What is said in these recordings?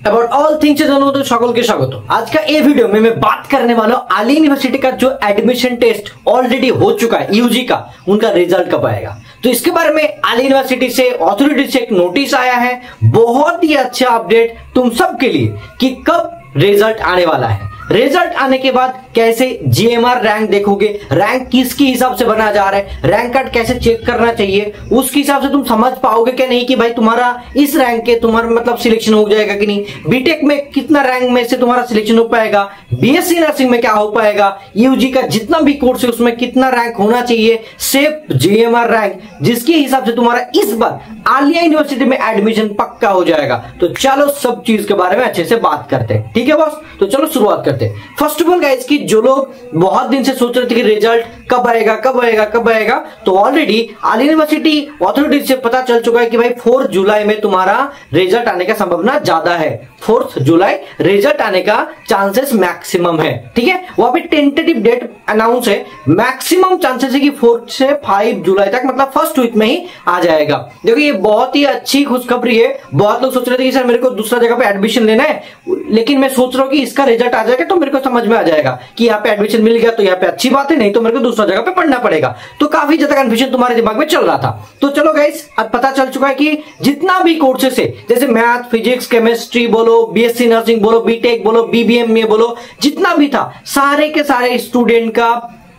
About all things तो সকলকে স্বাগত। आज का ये वीडियो में मैं बात करने वाला हूँ आली यूनिवर्सिटी का जो एडमिशन टेस्ट ऑलरेडी हो चुका है यूजी का, उनका रिजल्ट कब आएगा। तो इसके बारे में आली यूनिवर्सिटी से अथॉरिटी से एक नोटिस आया है, बहुत ही अच्छा अपडेट तुम सबके लिए कि कब रिजल्ट आने वाला है। रिजल्ट आने के बाद कैसे जीएमआर रैंक देखोगे, रैंक किसके हिसाब से बना जा रहा है, रैंक कार्ड कैसे चेक करना चाहिए, उसके हिसाब से तुम समझ पाओगे क्या नहीं कि भाई तुम्हारा इस रैंक के तुम्हारा मतलब सिलेक्शन हो जाएगा कि नहीं, बीटेक में कितना रैंक में से तुम्हारा सिलेक्शन हो पाएगा, बीएससी नर्सिंग में क्या हो पाएगा, यूजी का जितना भी कोर्स है उसमें कितना रैंक होना चाहिए, सिर्फ जीएमआर रैंक जिसके हिसाब से तुम्हारा इस बार आलिया यूनिवर्सिटी में एडमिशन पक्का हो जाएगा। तो चलो सब चीज के बारे में अच्छे से बात करते हैं, ठीक है बॉस। तो चलो शुरुआत करते हैं। फर्स्ट ऑफ ऑल गाइस कि जो लोग बहुत दिन से सोच रहे थे कि रिजल्ट कब आएगा कब आएगा कब आएगा, तो ऑलरेडी आली यूनिवर्सिटी अथॉरिटी से पता चल चुका है कि भाई 4 जुलाई में तुम्हारा रिजल्ट आने का संभावना ज्यादा है। 4 जुलाई रिजल्ट आने का चांसेस मैक्सिमम है, ठीक है। वहां पे टेंटेटिव डेट अनाउंस है, मैक्सिमम चांसेस है कि 4 से 5 जुलाई तक मतलब फर्स्ट वीक में ही आ जाएगा। देखो ये बहुत ही अच्छी खुशखबरी है। बहुत लोग सोच रहे थे कि सर मेरे को दूसरा जगह पे एडमिशन लेना है, लेकिन मैं सोच रहा हूं कि इसका रिजल्ट आ जाएगा तो मेरे को समझ में आ जाएगा कि यहाँ पे एडमिशन मिल गया तो यहाँ पे अच्छी बात है, नहीं तो मेरे को दूसरा जगह पे पढ़ना पड़ेगा। तो काफी ज्यादा कंफ्यूजन तुम्हारे दिमाग में चल रहा था। तो चलो गाइस अब पता चल चुका है कि जितना भी कोर्सेस है जैसे मैथ, फिजिक्स, केमिस्ट्री बोलो, बीएससी नर्सिंग बोलो, बीटेक बोलो, बीबीएमए बोलो, जितना भी था सारे के सारे स्टूडेंट का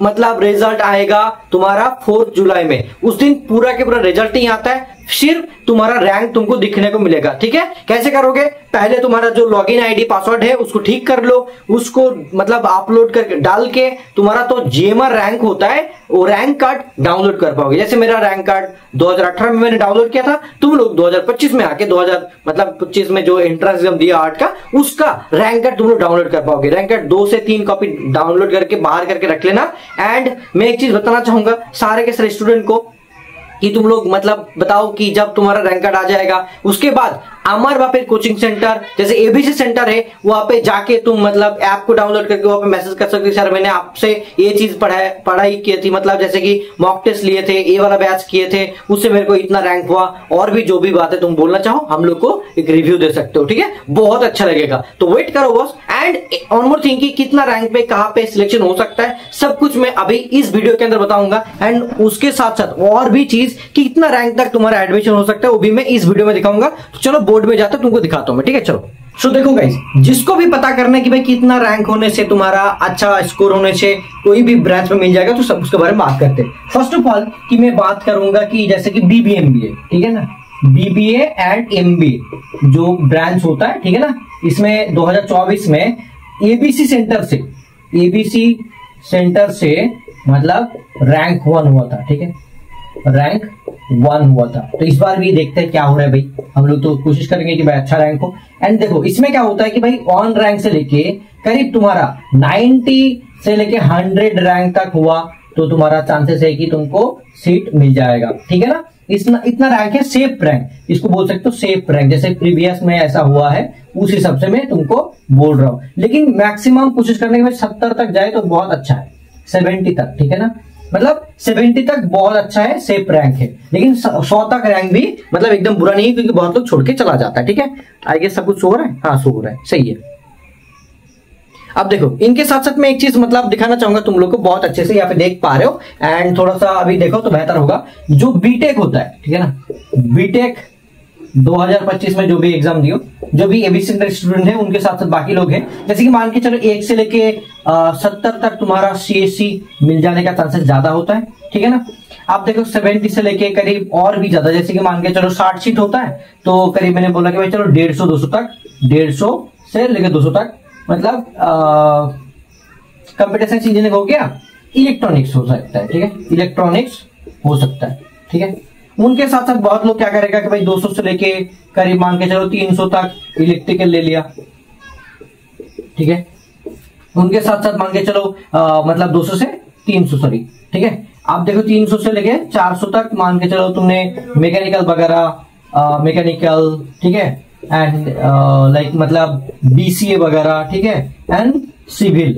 मतलब रिजल्ट आएगा तुम्हारा 4 जुलाई में। उस दिन पूरा के पूरा रिजल्ट ही आता है, सिर्फ तुम्हारा रैंक तुमको दिखने को मिलेगा, ठीक है। कैसे करोगे, पहले तुम्हारा जो लॉगिन आईडी पासवर्ड है उसको ठीक कर लो, उसको मतलब अपलोड करके डाल के तुम्हारा तो जीएमआर रैंक होता है वो रैंक कार्ड डाउनलोड कर पाओगे। जैसे मेरा रैंक कार्ड 2018 में मैंने डाउनलोड किया था, तुम लोग 2025 में आके 2025 में जो एंट्रेंस एग्जाम दिया 8 का, उसका रैंक कार्ड तुम लोग डाउनलोड कर पाओगे। रैंक कार्ड 2 से 3 कॉपी डाउनलोड करके बाहर करके रख लेना। एंड मैं एक चीज बताना चाहूंगा सारे के सारे स्टूडेंट को कि तुम लोग मतलब बताओ कि जब तुम्हारा रैंक कार्ड आ जाएगा उसके बाद अमर वापे कोचिंग सेंटर जैसे एबीसी सेंटर है वहां पे जाके तुम मतलब ऐप को डाउनलोड करके वहां पे मैसेज कर सकते हो, सर मैंने आपसे ये चीज पढ़ाई की थी, मतलब जैसे कि मॉक टेस्ट लिए थे, ये वाला बैच किए थे, उससे मेरे को इतना रैंक हुआ, और भी जो भी बात है तुम बोलना चाहो हम लोग को एक रिव्यू दे सकते हो, ठीक है। बहुत अच्छा लगेगा, तो वेट करो boss. And one more thing कि कितना रैंक पे कहां पे सिलेक्शन हो सकता है सब कुछ मैं अभी इस वीडियो के अंदर बताऊंगा। एंड उसके साथ साथ और भी चीज कि कितना रैंक तक तुम्हारा एडमिशन हो सकता है वो भी मैं इस वीडियो में दिखाऊंगा। तो चलो बोर्ड में जाकर तुमको दिखाता हूं मैं, ठीक है। चलो सो देखो गाइस, जिसको भी पता करना है कि भाई कितना रैंक होने से तुम्हारा अच्छा स्कोर होने से कोई भी ब्रांच में मिल जाएगा, तो सब उसके बारे में बात करते हैं। फर्स्ट ऑफ ऑल कि मैं बात करूंगा कि जैसे कि बीबीएमबीए, ठीक है ना, बीबीए एंड एमबीए जो ब्रांच होता है, ठीक है ना, इसमें 2024 में एबीसी सेंटर से मतलब रैंक 1 हुआ था, ठीक है, रैंक 1 हुआ था। तो इस बार भी देखते हैं क्या हो रहा है भाई, हम लोग तो कोशिश करेंगे कि भाई अच्छा रैंक हो। एंड देखो इसमें क्या होता है कि भाई ऑन रैंक से लेके करीब तुम्हारा 90 से लेके 100 रैंक तक हुआ तो तुम्हारा चांसेस है कि तुमको सीट मिल जाएगा, ठीक है ना। इतना रैंक है सेफ रैंक, इसको बोल सकते हो सेफ रैंक, जैसे प्रीवियस में ऐसा हुआ है उस हिसाब से मैं तुमको बोल रहा हूं। लेकिन मैक्सिमम कोशिश करने के बाद 70 तक जाए तो बहुत अच्छा है, 70 तक, ठीक है ना, मतलब 70 तक बहुत अच्छा है, सेफ रैंक है। लेकिन 100 तक रैंक भी मतलब एकदम बुरा नहीं है क्योंकि बहुत लोग छोड़ के चला जाता है, ठीक है। आई गेस सब कुछ सो रहा है, हाँ सो रहा है, सही है। अब देखो इनके साथ साथ मैं एक चीज मतलब दिखाना चाहूंगा तुम लोग को, बहुत अच्छे से यहाँ पे देख पा रहे हो। एंड थोड़ा सा अभी देखो तो बेहतर होगा। जो बीटेक होता है, ठीक है ना, बीटेक 2025 में जो भी एग्जाम दियो, जो भी एबीसी स्टूडेंट है उनके साथ साथ बाकी लोग हैं, जैसे कि मान के चलो 1 से लेके 70 तक तुम्हारा सीएससी मिल जाने का चांसेस ज्यादा होता है, ठीक है ना। आप देखो 70 से लेके करीब और भी ज्यादा, जैसे कि मान के चलो 60 सीट होता है तो करीब मैंने बोला कि भाई चलो 150-200 तक, 150 से लेके 200 तक मतलब कंप्यूटर साइंस इंजीनियरिंग हो गया, इलेक्ट्रॉनिक्स हो सकता है, ठीक है, इलेक्ट्रॉनिक्स हो सकता है, ठीक है। उनके साथ साथ बहुत लोग क्या करेगा कि भाई 200 से लेके करीब मान के चलो 300 तक इलेक्ट्रिकल ले लिया, ठीक है। उनके साथ साथ मान के चलो मतलब 200 से 300 सॉरी, ठीक है। आप देखो 300 से लेके 400 तक मान के चलो तुमने मैकेनिकल वगैरह, मैकेनिकल, ठीक है, एंड लाइक मतलब बीसीए वगैरह, ठीक है, एंड सिविल।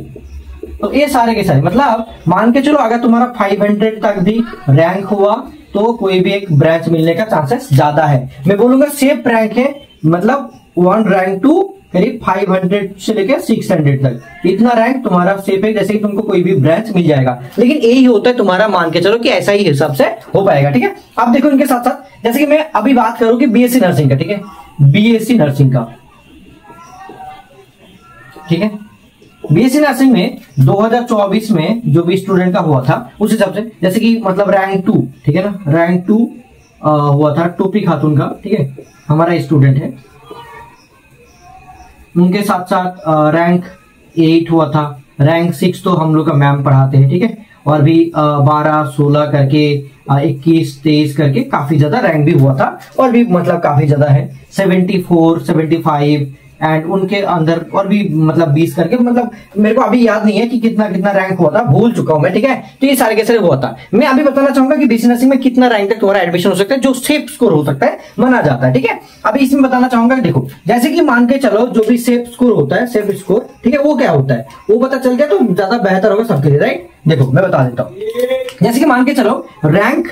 तो ये सारे के सारे मतलब मान के चलो अगर तुम्हारा 500 तक भी रैंक हुआ तो कोई भी एक ब्रांच मिलने का चांसेस ज्यादा है। मैं बोलूंगा सेफ रैंक है, मतलब 1 रैंक टू करीब 500 से लेकर 600 तक इतना रैंक तुम्हारा सेफ है, जैसे कि तुमको कोई भी ब्रांच मिल जाएगा। लेकिन यही होता है तुम्हारा, मान के चलो कि ऐसा ही हिसाब से हो पाएगा, ठीक है। अब देखो इनके साथ साथ जैसे कि मैं अभी बात करूं कि बीएससी नर्सिंग का, ठीक है, बीएससी नर्सिंग का, ठीक है, बीएससी नर्सिंग में 2024 में जो भी स्टूडेंट का हुआ था उस हिसाब से, जैसे कि मतलब रैंक 2, ठीक है ना, रैंक 2 हुआ था टोपी खातून का, ठीक है, हमारा स्टूडेंट है। उनके साथ साथ रैंक 8 हुआ था, रैंक 6 तो हम लोग का मैम पढ़ाते हैं, ठीक है, और भी 12 16 करके 21 23 करके काफी ज्यादा रैंक भी हुआ था, और भी मतलब काफी ज्यादा है, 74 75 एंड उनके अंदर और भी मतलब 20 करके, मतलब मेरे को अभी याद नहीं है कि कितना कितना रैंक हुआ था, भूल चुका हूं मैं, ठीक है। तो ये सारे के सारे हुआ था। मैं अभी बताना चाहूंगा कि बीएससी नर्सिंग में कितना रैंक तक तुम्हारा एडमिशन हो सकता है, जो सेफ स्कोर हो सकता है, माना जाता है, ठीक है। अभी इसमें बताना चाहूंगा, देखो जैसे कि मान के चलो जो भी सेफ स्कोर होता है, सेफ स्कोर, ठीक है, वो क्या होता है वो पता चल गया तो ज्यादा बेहतर होगा सबके लिए, राइट। देखो मैं बता देता हूं, जैसे कि मान के चलो रैंक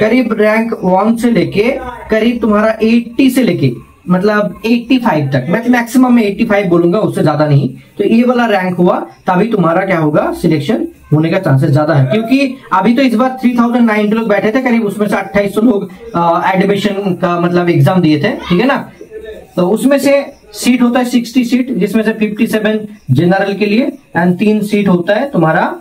करीब रैंक 1 से लेके करीब तुम्हारा 80 से लेके मतलब 85 तक, मैं मैक्सिमम में 85 बोलूंगा, उससे ज्यादा नहीं। तो ये वाला रैंक हुआ तभी तुम्हारा क्या होगा, सिलेक्शन होने का चांसेस ज्यादा है, क्योंकि अभी तो इस बार 3090 लोग बैठे थे करीब, उसमें से 2800 लोग एडमिशन का मतलब एग्जाम दिए थे, ठीक है ना। तो उसमें से सीट होता है 60 सीट, जिसमें से 57 जनरल के लिए एंड 3 सीट होता है तुम्हारा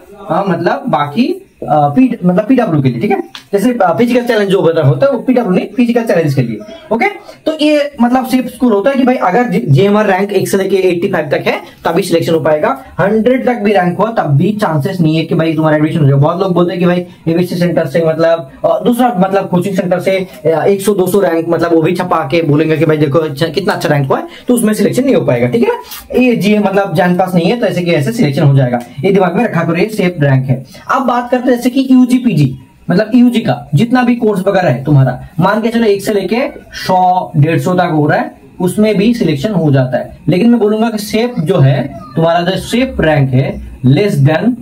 मतलब बाकी मतलब पीडब्ल्यू के लिए, ठीक है, जैसे फिजिकल चैलेंज जो होता है वो पीडब्ल्यू नहीं, फिजिकल चैलेंज के लिए, ओके। तो ये मतलब सेफ स्कोर होता है कि भाई अगर जेएमआर रैंक 1 से लेके 85 तक है तभी सिलेक्शन हो पाएगा, 100 तक भी रैंक हुआ तब भी चांसेस नहीं है कि भाई तुम्हारा एडमिशन हो जाएगा। बहुत लोग बोलते हैं कि भाई एबीसी सेंटर से मतलब दूसरा मतलब कोचिंग सेंटर से 100-200 रैंक मतलब वो भी छपा के बोलेंगे कि भाई देखो कितना अच्छा रैंक हुआ है, तो उसमें सिलेक्शन नहीं हो पाएगा, ठीक है ना। ये जी मतलब जान पास नहीं है तो ऐसे कि ऐसे सिलेक्शन हो जाएगा, ये दिमाग में रखा करो, ये सेफ रैंक है। अब बात करते हैं जैसे कि यूजी पीजी, मतलब यूजी का जितना भी कोर्स वगैरह है तुम्हारा, मान के चलो 1 से लेके 100-150 तक हो रहा है, उसमें भी सिलेक्शन हो जाता है। लेकिन मैं बोलूंगा कि सेफ जो है तुम्हारा, जो सेफ रैंक है लेस देन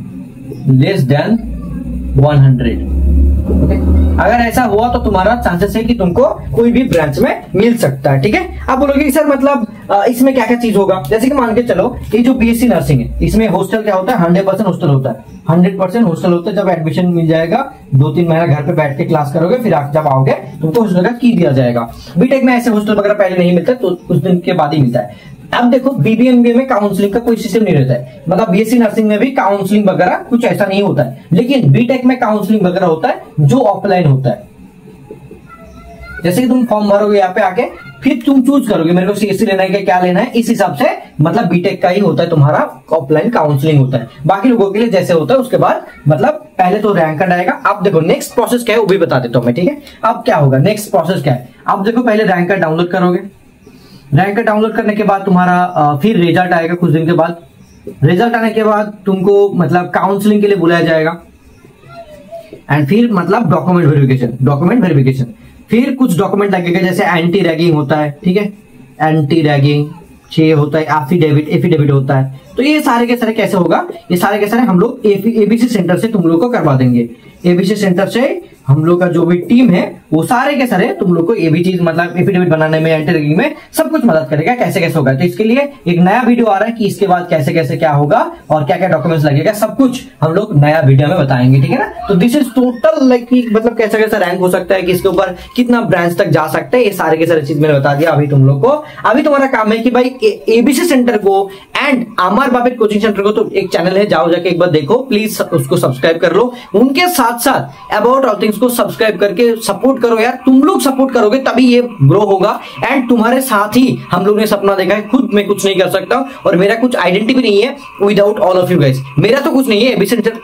100, ओके। अगर ऐसा हुआ तो तुम्हारा चांसेस है कि तुमको कोई भी ब्रांच में मिल सकता है, ठीक है। आप बोलोगे कि सर मतलब इसमें क्या क्या चीज होगा, जैसे कि मान के चलो ये जो बीएससी नर्सिंग है इसमें हॉस्टल क्या होता है, 100% हॉस्टल होता है, 100% हॉस्टल होता है। जब एडमिशन मिल जाएगा 2-3 महीना घर पे बैठ के क्लास करोगे, फिर जब आओगे तुमको हॉस्टल का की दिया जाएगा। बीटेक में ऐसे हॉस्टल वगैरह पहले नहीं मिलता, तो कुछ दिन के बाद ही मिलता है। अब देखो बीबीएमबीए में काउंसलिंग का कोई सिस्टम नहीं रहता है, मतलब बीएससी नर्सिंग में भी काउंसलिंग वगैरह कुछ ऐसा नहीं होता है, लेकिन बीटेक में काउंसलिंग वगैरह होता है जो ऑफलाइन होता है। जैसे कि तुम फॉर्म भरोगे यहाँ पे आके, फिर तुम चूज करोगे मेरे को सीएससी लेना है क्या लेना है, इस हिसाब से मतलब बीटेक का ही होता है तुम्हारा, ऑफलाइन काउंसलिंग होता है। बाकी लोगों के लिए जैसे होता है उसके बाद मतलब पहले तो रैंक कार्ड आएगा। अब देखो नेक्स्ट प्रोसेस क्या है वो भी बता देता हूं मैं, ठीक है। अब क्या होगा, नेक्स्ट प्रोसेस क्या है, अब देखो पहले रैंक कार्ड डाउनलोड करोगे, रैंक कार्ड डाउनलोड करने के बाद तुम्हारा फिर रिजल्ट आएगा कुछ दिन के बाद। रिजल्ट आने के बाद तुमको मतलब काउंसलिंग के लिए बुलाया जाएगा, एंड फिर मतलब डॉक्यूमेंट वेरिफिकेशन, फिर कुछ डॉक्यूमेंट लगेगा, जैसे एंटी रैगिंग होता है, ठीक है, एंटी रैगिंग 6 होता है, एफिडेविट होता है। तो ये सारे के सारे कैसे होगा, ये सारे के सारे हम लोग एबीसी सेंटर से तुम लोग को करवा देंगे। एबीसी सेंटर से हम लोग का जो भी टीम है वो सारे के सारे तुम लोग को ये भी चीज मतलब एफिडेविट बनाने में, एंटी रैगिंग में सब कुछ मदद करेगा, कैसे कैसे होगा। तो इसके लिए एक नया वीडियो आ रहा है कि इसके बाद कैसे कैसे क्या होगा और क्या क्या डॉक्यूमेंट्स लगेगा, सब कुछ हम लोग नया वीडियो में बताएंगे, ठीक है ना। तो दिस इज टोटल लाइक मतलब कैसा कैसा रैंक हो सकता है, कि इसके ऊपर कितना ब्रांच तक जा सकता है, ये सारे के सारे चीज मैंने बता दिया अभी तुम लोग को। अभी तुम्हारा काम है कि भाई एबीसी सेंटर को and Amar Babette coaching centre को, तो एक चैनल है, जाओ जाके एक बार देखो प्लीज, उसको सब्सक्राइब कर लो। उनके साथ साथ अबाउट ऑल थिंग्स को सब्सक्राइब करके सपोर्ट करो यार, तुम लोग सपोर्ट करोगे तभी ये ग्रो होगा। एंड तुम्हारे साथ ही हम लोग ने सपना देखा है, खुद मैं कुछ नहीं कर सकता और मेरा कुछ आइडेंटिटी नहीं है without all of you guys. मेरा तो कुछ नहीं है,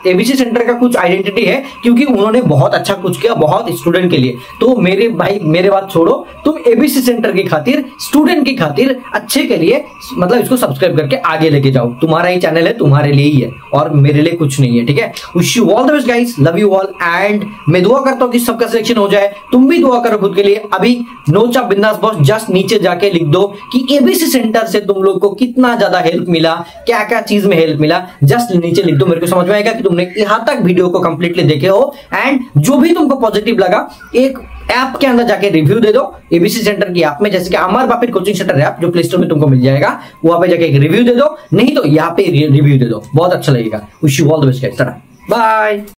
एबीसी सेंटर का कुछ आइडेंटिटी है, क्योंकि उन्होंने बहुत अच्छा कुछ किया बहुत स्टूडेंट के लिए। तो मेरे भाई मेरे बात छोड़ो, तुम एबीसी सेंटर की खातिर, स्टूडेंट की खातिर, अच्छे के लिए मतलब इसको सब्सक्राइब करके आगे लेके जाओ। तुम्हारा ही चैनल है, तुम्हारे लिए ही है और मेरे लिए कुछ नहीं है, ठीक है। Wish you all the best guys, love you all and मैं दुआ दुआ करता हूं कि सबका सिलेक्शन हो जाए। तुम भी दुआ करो खुद के लिए। अभी नो चाप बिंदास बॉस जस्ट नीचे जाके लिख दो कि एबीसी सेंटर से तुम लोग को कितना ज्यादा हेल्प मिला, क्या क्या चीज में हेल्प मिला, जस्ट नीचे लिख दो। मेरे को समझ में आएगा कि तुमने यहां तक वीडियो को कंप्लीटली देखे हो। एंड जो भी तुमको पॉजिटिव लगा, एक ऐप के अंदर जाके रिव्यू दे दो एबीसी सेंटर की ऐप में, जैसे कि अमर बापिर कोचिंग सेंटर ऐप जो प्ले स्टोर में तुमको मिल जाएगा, वहां पे जाके एक रिव्यू दे दो, नहीं तो यहाँ पे रिव्यू दे दो, बहुत अच्छा लगेगा। Wish you all the best guys, bye.